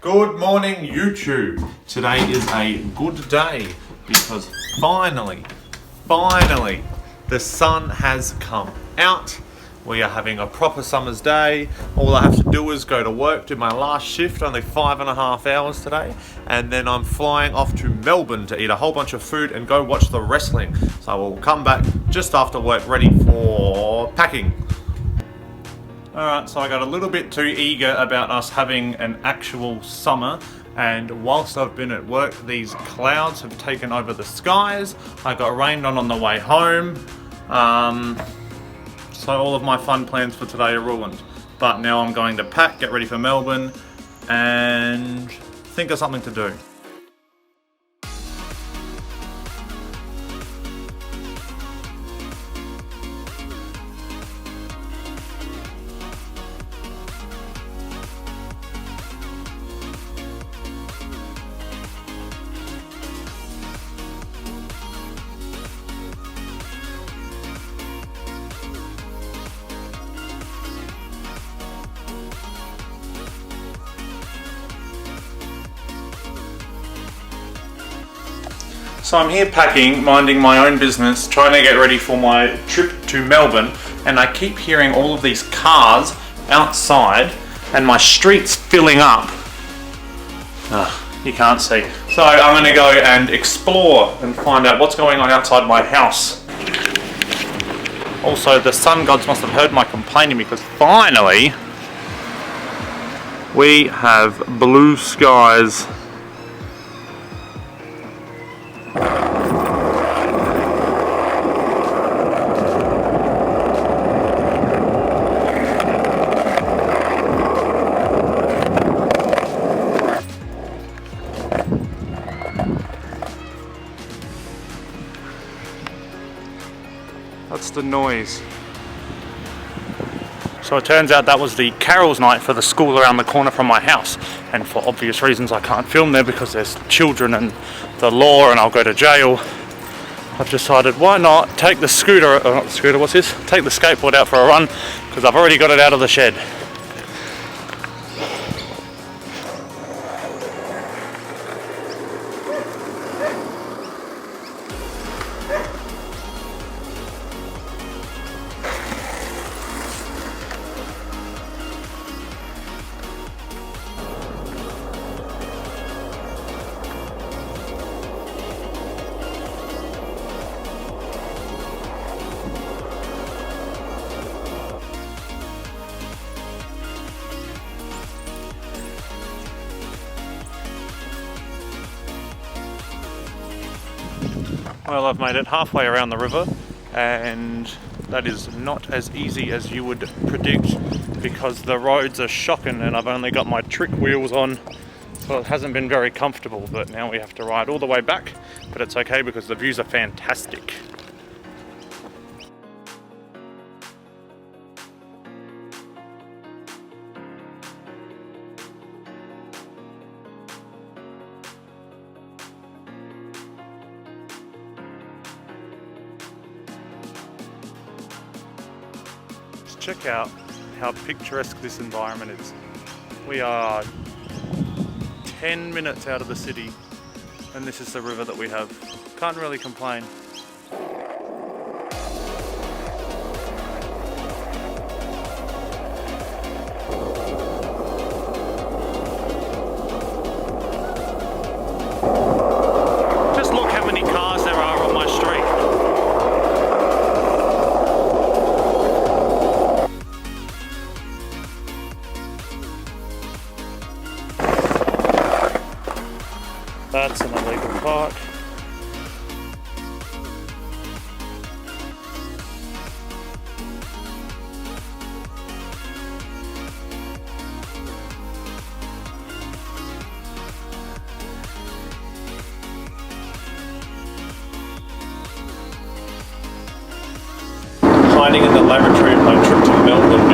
Good morning, YouTube. Today is a good day because finally, the sun has come out. We are having a proper summer's day. All I have to do is go to work, do my last shift, only 5.5 hours today, and then I'm flying off to Melbourne to eat a whole bunch of food and go watch the wrestling. So I will come back just after work, ready for packing. Alright, so I got a little bit too eager about us having an actual summer, and whilst I've been at work, these clouds have taken over the skies. I got rained on the way home, so all of my fun plans for today are ruined. But now I'm going to pack, get ready for Melbourne, and think of something to do. So I'm here packing, minding my own business, trying to get ready for my trip to Melbourne, and I keep hearing all of these cars outside and my street's filling up. You can't see. So I'm going to go and explore and find out what's going on outside my house. Also, the sun gods must have heard my complaining because finally we have blue skies. That's the noise. So it turns out that was the carols night for the school around the corner from my house, and for obvious reasons I can't film there because there's children and the law and I'll go to jail. I've decided why not take the take the skateboard out for a run because I've already got it out of the shed. Well, I've made it halfway around the river, and that is not as easy as you would predict because the roads are shocking and I've only got my trick wheels on, so it hasn't been very comfortable, but now we have to ride all the way back, but it's okay because the views are fantastic. Check out how picturesque this environment is. We are 10 minutes out of the city and this is the river that we have. Can't really complain. Just look how many cars there are on my street. That's an illegal park. Hiding in the laboratory of my trip to Melbourne.